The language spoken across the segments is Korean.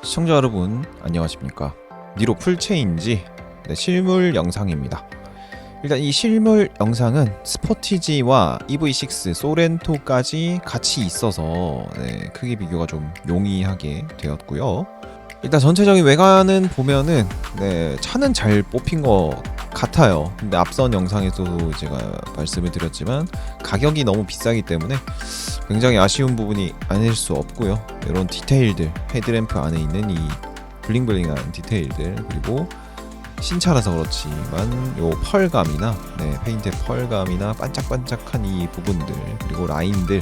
시청자 여러분 안녕하십니까. 니로 풀체인지 실물 영상입니다. 일단 이 실물 영상은 스포티지와 EV6 소렌토까지 같이 있어서 크기 비교가 좀 용이하게 되었고요. 일단 전체적인 외관은 보면은 차는 잘 뽑힌 것 같아요. 근데 앞선 영상에서도 제가 말씀을 드렸지만 가격이 너무 비싸기 때문에 굉장히 아쉬운 부분이 아닐 수 없고요. 이런 디테일들, 헤드램프 안에 있는 이 블링블링한 디테일들, 그리고 신차라서 그렇지만 요 펄감이나 페인트 펄감이나 반짝반짝한 이 부분들, 그리고 라인들,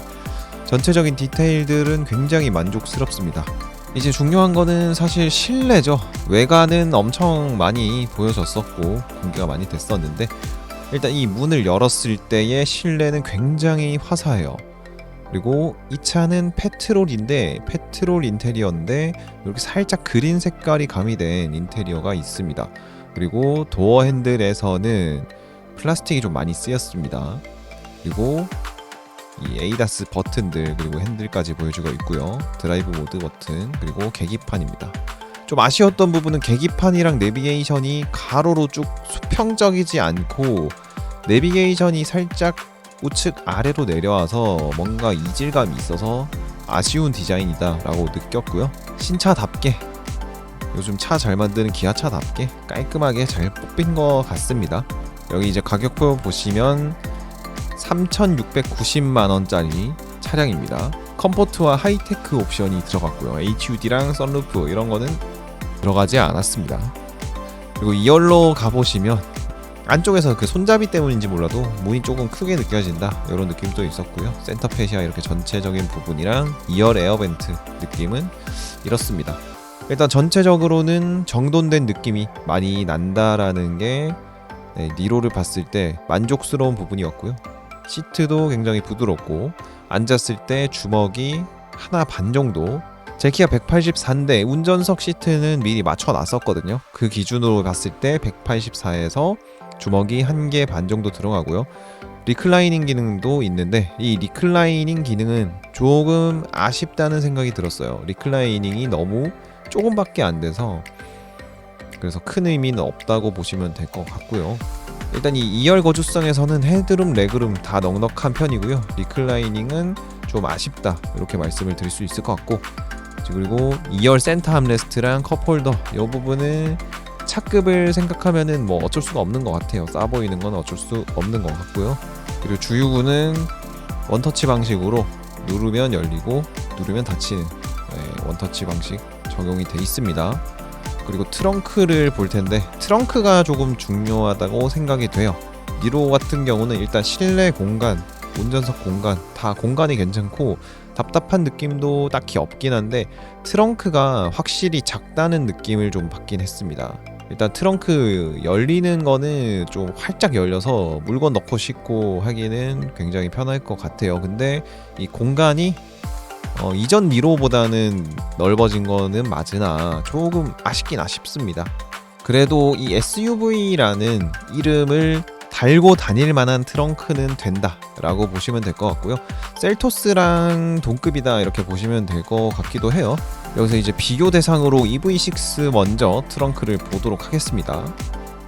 전체적인 디테일들은 굉장히 만족스럽습니다. 이제 중요한 거는 사실 실내죠. 외관은 엄청 많이 보여졌었고 공개가 많이 됐었는데, 일단 이 문을 열었을 때의 실내는 굉장히 화사해요. 그리고 이 차는 페트롤 인테리어인데 이렇게 살짝 그린 색깔이 가미된 인테리어가 있습니다. 그리고 도어 핸들에서는 플라스틱이 좀 많이 쓰였습니다. 그리고 이 에이다스 버튼들, 그리고 핸들까지 보여주고 있고요. 드라이브 모드 버튼, 그리고 계기판입니다. 좀 아쉬웠던 부분은 계기판이랑 내비게이션이 가로로 쭉 수평적이지 않고 내비게이션이 살짝 우측 아래로 내려와서 뭔가 이질감이 있어서 아쉬운 디자인이다 라고 느꼈고요. 신차답게, 요즘 차 잘 만드는 기아차답게 깔끔하게 잘 뽑힌 것 같습니다. 여기 이제 가격표 보시면 3,690만원짜리 차량입니다. 컴포트와 하이테크 옵션이 들어갔고요. HUD랑 썬루프 이런 거는 들어가지 않았습니다. 그리고 2열로 가보시면 안쪽에서 그 손잡이 때문인지 몰라도 문이 조금 크게 느껴진다, 이런 느낌도 있었고요. 센터 페시아 이렇게 전체적인 부분이랑 2열 에어벤트 느낌은 이렇습니다. 일단 전체적으로는 정돈된 느낌이 많이 난다라는 게 니로를 봤을 때 만족스러운 부분이었고요. 시트도 굉장히 부드럽고 앉았을 때 주먹이 하나 반 정도, 제 키가 184인데 운전석 시트는 미리 맞춰놨었거든요. 그 기준으로 봤을 때 184에서 주먹이 한 개 반 정도 들어가고요. 리클라이닝 기능도 있는데 이 리클라이닝 기능은 조금 아쉽다는 생각이 들었어요. 리클라이닝이 너무 조금밖에 안 돼서, 그래서 큰 의미는 없다고 보시면 될 것 같고요. 일단 이 2열 거주성에서는 헤드룸, 레그룸 다 넉넉한 편이고요. 리클라이닝은 좀 아쉽다, 이렇게 말씀을 드릴 수 있을 것 같고, 그리고 2열 센터 암레스트랑 컵홀더 이 부분은 차급을 생각하면은 뭐 어쩔 수가 없는 것 같아요. 싸 보이는 건 어쩔 수 없는 것 같고요. 그리고 주유구는 원터치 방식으로 누르면 열리고 누르면 닫히는 원터치 방식 적용이 돼 있습니다. 그리고 트렁크를 볼 텐데, 트렁크가 조금 중요하다고 생각이 돼요. 니로 같은 경우는 일단 실내 공간, 운전석 공간 다 공간이 괜찮고 답답한 느낌도 딱히 없긴 한데, 트렁크가 확실히 작다는 느낌을 좀 받긴 했습니다. 일단 트렁크 열리는 거는 좀 활짝 열려서 물건 넣고 싣고 하기는 굉장히 편할 것 같아요. 근데 이 공간이 이전 니로보다는 넓어진 거는 맞으나 조금 아쉽긴 아쉽습니다. 그래도 이 SUV라는 이름을 달고 다닐 만한 트렁크는 된다 라고 보시면 될 것 같고요. 셀토스랑 동급이다 이렇게 보시면 될 것 같기도 해요. 여기서 이제 비교 대상으로 EV6 먼저 트렁크를 보도록 하겠습니다.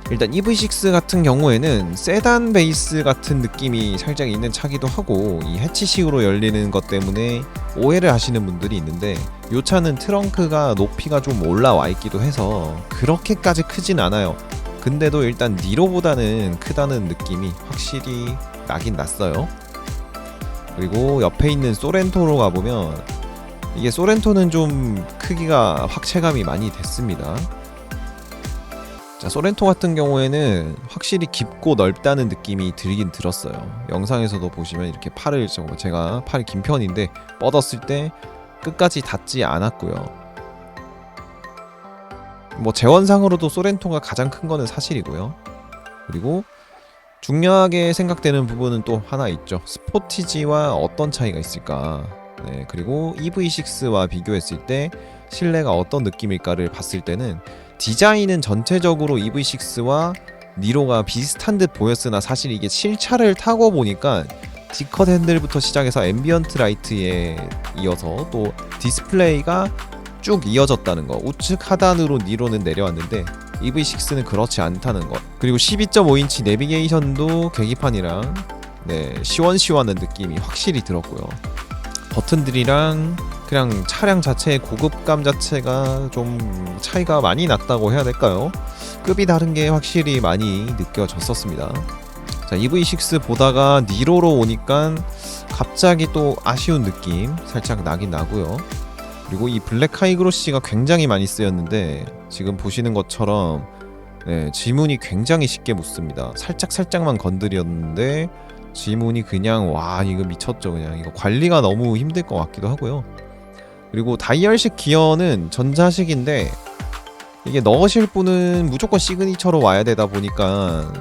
일단 EV6 같은 경우에는 세단 베이스 같은 느낌이 살짝 있는 차기도 하고, 이 해치식으로 열리는 것 때문에 오해를 하시는 분들이 있는데, 이 차는 트렁크가 높이가 좀 올라와 있기도 해서 그렇게까지 크진 않아요. 근데도 일단 니로보다는 크다는 느낌이 확실히 나긴 났어요. 그리고 옆에 있는 소렌토로 가보면, 이게 소렌토는 좀 크기가 확 체감이 많이 됐습니다. 자, 소렌토 같은 경우에는 확실히 깊고 넓다는 느낌이 들긴 들었어요. 영상에서도 보시면 이렇게 팔을, 제가 팔이 긴 편인데 뻗었을 때 끝까지 닿지 않았고요. 뭐 재원상으로도 소렌토가 가장 큰 거는 사실이고요. 그리고 중요하게 생각되는 부분은 또 하나 있죠. 스포티지와 어떤 차이가 있을까. 그리고 EV6와 비교했을 때 실내가 어떤 느낌일까를 봤을 때는, 디자인은 전체적으로 EV6와 니로가 비슷한 듯 보였으나 사실 이게 실차를 타고 보니까 D컷 핸들부터 시작해서 앰비언트 라이트에 이어서 또 디스플레이가 쭉 이어졌다는 거. 우측 하단으로 니로는 내려왔는데 EV6는 그렇지 않다는 것. 그리고 12.5인치 내비게이션도 계기판이랑 시원시원한 느낌이 확실히 들었고요. 버튼들이랑 그냥 차량 자체의 고급감 자체가 좀 차이가 많이 났다고 해야 될까요? 급이 다른 게 확실히 많이 느껴졌었습니다. 자, EV6 보다가 니로로 오니까 갑자기 또 아쉬운 느낌 살짝 나긴 나고요. 그리고 이 블랙 하이그로시가 굉장히 많이 쓰였는데 지금 보시는 것처럼 지문이 굉장히 쉽게 묻습니다. 살짝만 건드렸는데 지문이 그냥 와 이거 미쳤죠. 그냥 이거 관리가 너무 힘들 것 같기도 하고요. 그리고 다이얼식 기어는 전자식인데 이게 넣으실 분은 무조건 시그니처로 와야 되다 보니까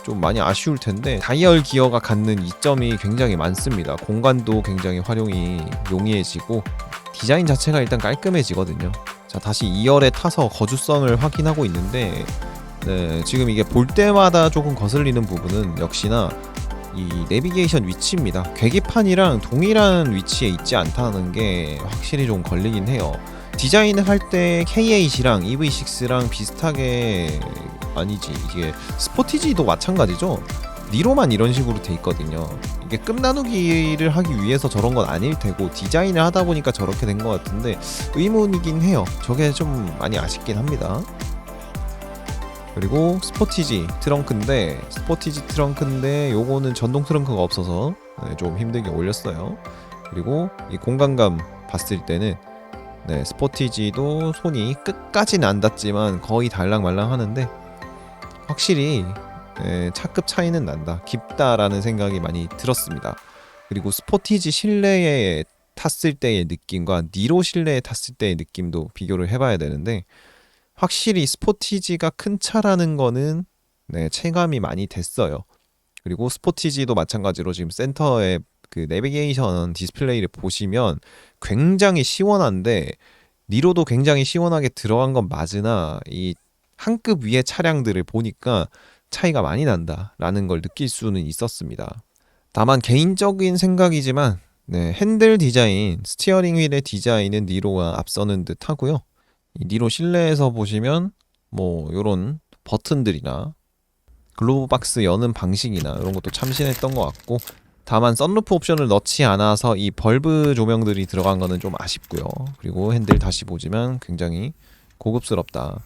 좀 많이 아쉬울 텐데 다이얼 기어가 갖는 이점이 굉장히 많습니다. 공간도 굉장히 활용이 용이해지고 디자인 자체가 일단 깔끔해지거든요. 자, 다시 2열에 타서 거주성을 확인하고 있는데 지금 이게 볼 때마다 조금 거슬리는 부분은 역시나 이 내비게이션 위치입니다. 계기판이랑 동일한 위치에 있지 않다는 게 확실히 좀 걸리긴 해요. 디자인을 할 때 K8이랑 EV6랑 비슷하게 아니지 이게 스포티지도 마찬가지죠. 니로만 이런 식으로 돼 있거든요. 이게 급 나누기를 하기 위해서 저런 건 아닐 테고 디자인을 하다 보니까 저렇게 된 것 같은데 의문이긴 해요. 저게 좀 많이 아쉽긴 합니다. 그리고 스포티지 트렁크인데 요거는 전동 트렁크가 없어서 좀 힘들게 올렸어요. 그리고 이 공간감 봤을 때는 스포티지도 손이 끝까지는 안 닿지만 거의 달랑말랑 하는데 확실히 차급 차이는 난다. 깊다라는 생각이 많이 들었습니다. 그리고 스포티지 실내에 탔을 때의 느낌과 니로 실내에 탔을 때의 느낌도 비교를 해봐야 되는데 확실히 스포티지가 큰 차라는 거는 체감이 많이 됐어요. 그리고 스포티지도 마찬가지로 지금 센터에 그 내비게이션 디스플레이를 보시면 굉장히 시원한데 니로도 굉장히 시원하게 들어간 건 맞으나 이 한 급 위의 차량들을 보니까 차이가 많이 난다라는 걸 느낄 수는 있었습니다. 다만 개인적인 생각이지만 핸들 디자인, 스티어링 휠의 디자인은 니로가 앞서는 듯 하고요. 이 니로 실내에서 보시면 뭐 요런 버튼들이나 글로브 박스 여는 방식이나 이런 것도 참신했던 것 같고 다만 썬루프 옵션을 넣지 않아서 이 벌브 조명들이 들어간 거는 좀 아쉽고요. 그리고 핸들 다시 보지만 굉장히 고급스럽다.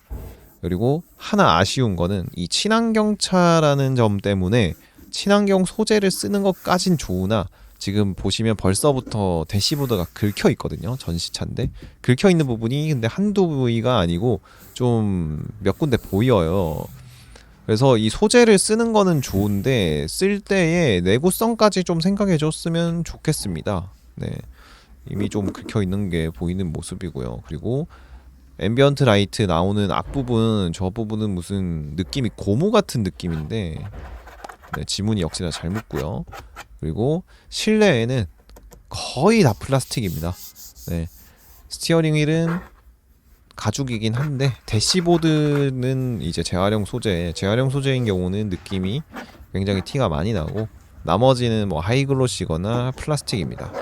그리고 하나 아쉬운 거는 이 친환경차라는 점 때문에 친환경 소재를 쓰는 것까진 좋으나 지금 보시면 벌써부터 대시보드가 긁혀 있거든요. 전시차인데 긁혀 있는 부분이 근데 한두 부위가 아니고 좀 몇 군데 보여요. 그래서 이 소재를 쓰는 거는 좋은데 쓸 때의 내구성까지 좀 생각해 줬으면 좋겠습니다. 이미 좀 긁혀 있는 게 보이는 모습이고요. 그리고 앰비언트 라이트 나오는 앞부분 저 부분은 무슨 느낌이 고무 같은 느낌인데 지문이 역시나 잘 묻고요. 그리고 실내에는 거의 다 플라스틱입니다. 스티어링 휠은 가죽이긴 한데 대시보드는 이제 재활용 소재인 경우는 느낌이 굉장히 티가 많이 나고 나머지는 뭐 하이글로시거나 플라스틱입니다.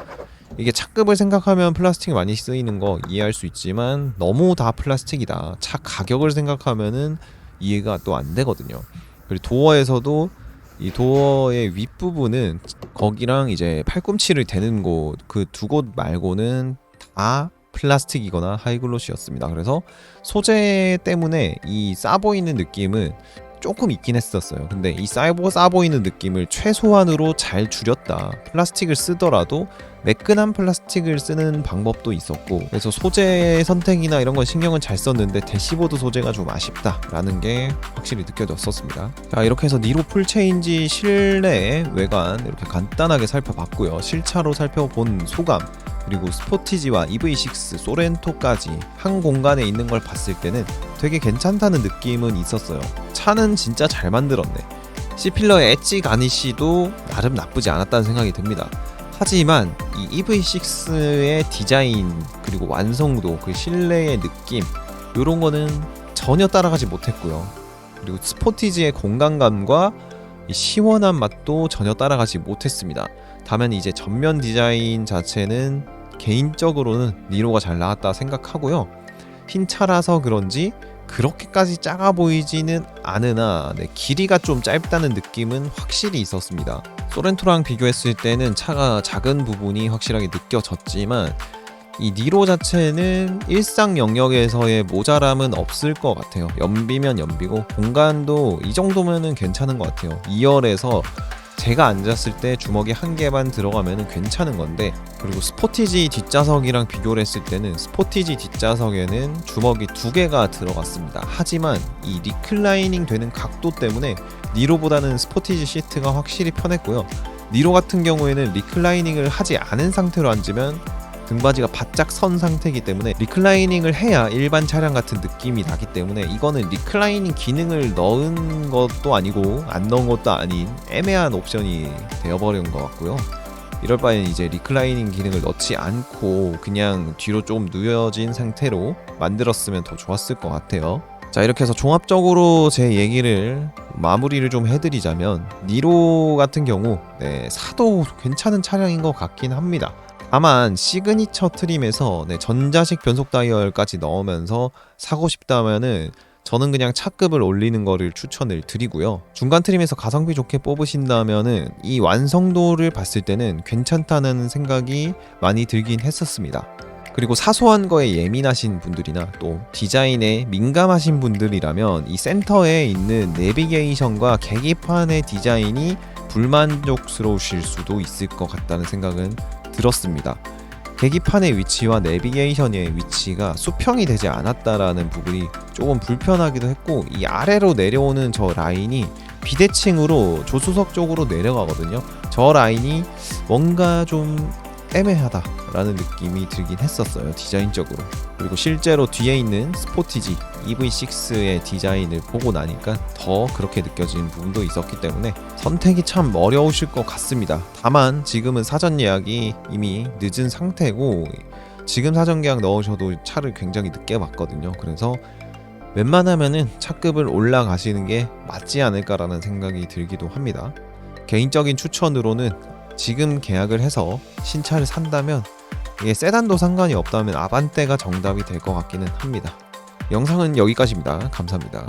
이게 차급을 생각하면 플라스틱이 많이 쓰이는 거 이해할 수 있지만 너무 다 플라스틱이다. 차 가격을 생각하면은 이해가 또 안 되거든요. 그리고 도어에서도 이 도어의 윗부분은 거기랑 이제 팔꿈치를 대는 곳 그 두 곳 말고는 다 플라스틱이거나 하이글로시였습니다. 그래서 소재 때문에 이 싸 보이는 느낌은 조금 있긴 했었어요. 근데 이 싸 보이는 느낌을 최소한으로 잘 줄였다. 플라스틱을 쓰더라도 매끈한 플라스틱을 쓰는 방법도 있었고 그래서 소재 선택이나 이런 건 신경은 잘 썼는데 대시보드 소재가 좀 아쉽다라는 게 확실히 느껴졌었습니다. 자, 이렇게 해서 니로 풀체인지 실내 외관 이렇게 간단하게 살펴봤고요. 실차로 살펴본 소감 그리고 스포티지와 EV6, 소렌토까지 한 공간에 있는 걸 봤을 때는 되게 괜찮다는 느낌은 있었어요. 차는 진짜 잘 만들었네. C필러의 엣지 가니쉬도 나름 나쁘지 않았다는 생각이 듭니다. 하지만 이 EV6의 디자인 그리고 완성도 그 실내의 느낌 이런 거는 전혀 따라가지 못했고요. 그리고 스포티지의 공간감과 이 시원한 맛도 전혀 따라가지 못했습니다. 다만 이제 전면 디자인 자체는 개인적으로는 니로가 잘 나왔다 생각하고요. 흰 차라서 그런지 그렇게까지 작아 보이지는 않으나 길이가 좀 짧다는 느낌은 확실히 있었습니다. 소렌토랑 비교했을 때는 차가 작은 부분이 확실하게 느껴졌지만 이 니로 자체는 일상 영역에서의 모자람은 없을 것 같아요. 연비면 연비고 공간도 이 정도면은 괜찮은 것 같아요. 2열에서 제가 앉았을 때 주먹이 한 개만 들어가면 괜찮은 건데, 그리고 스포티지 뒷좌석이랑 비교를 했을 때는 스포티지 뒷좌석에는 주먹이 2개가 들어갔습니다. 하지만 이 리클라이닝 되는 각도 때문에 니로보다는 스포티지 시트가 확실히 편했고요. 니로 같은 경우에는 리클라이닝을 하지 않은 상태로 앉으면 등받이가 바짝 선 상태이기 때문에 리클라이닝을 해야 일반 차량 같은 느낌이 나기 때문에 이거는 리클라이닝 기능을 넣은 것도 아니고 안 넣은 것도 아닌 애매한 옵션이 되어버린 것 같고요. 이럴 바엔 이제 리클라이닝 기능을 넣지 않고 그냥 뒤로 조금 누워진 상태로 만들었으면 더 좋았을 것 같아요. 자, 이렇게 해서 종합적으로 제 얘기를 마무리를 좀 해드리자면 니로 같은 경우 사도 괜찮은 차량인 것 같긴 합니다. 다만 시그니처 트림에서 전자식 변속 다이얼까지 넣으면서 사고 싶다면은 저는 그냥 차급을 올리는 거를 추천을 드리고요. 중간 트림에서 가성비 좋게 뽑으신다면은 이 완성도를 봤을 때는 괜찮다는 생각이 많이 들긴 했었습니다. 그리고 사소한 거에 예민하신 분들이나 또 디자인에 민감하신 분들이라면 이 센터에 있는 내비게이션과 계기판의 디자인이 불만족스러우실 수도 있을 것 같다는 생각은 들었습니다. 계기판의 위치와 내비게이션의 위치가 수평이 되지 않았다라는 부분이 조금 불편하기도 했고, 이 아래로 내려오는 저 라인이 비대칭으로 조수석 쪽으로 내려가거든요. 저 라인이 뭔가 좀 애매하다라는 느낌이 들긴 했었어요, 디자인적으로. 그리고 실제로 뒤에 있는 스포티지 EV6의 디자인을 보고 나니까 더 그렇게 느껴지는 부분도 있었기 때문에 선택이 참 어려우실 것 같습니다. 다만 지금은 사전 예약이 이미 늦은 상태고 지금 사전 계약 넣으셔도 차를 굉장히 늦게 봤거든요. 그래서 웬만하면은 차급을 올라가시는 게 맞지 않을까라는 생각이 들기도 합니다. 개인적인 추천으로는 지금 계약을 해서 신차를 산다면 이게 세단도 상관이 없다면 아반떼가 정답이 될 것 같기는 합니다. 영상은 여기까지입니다. 감사합니다.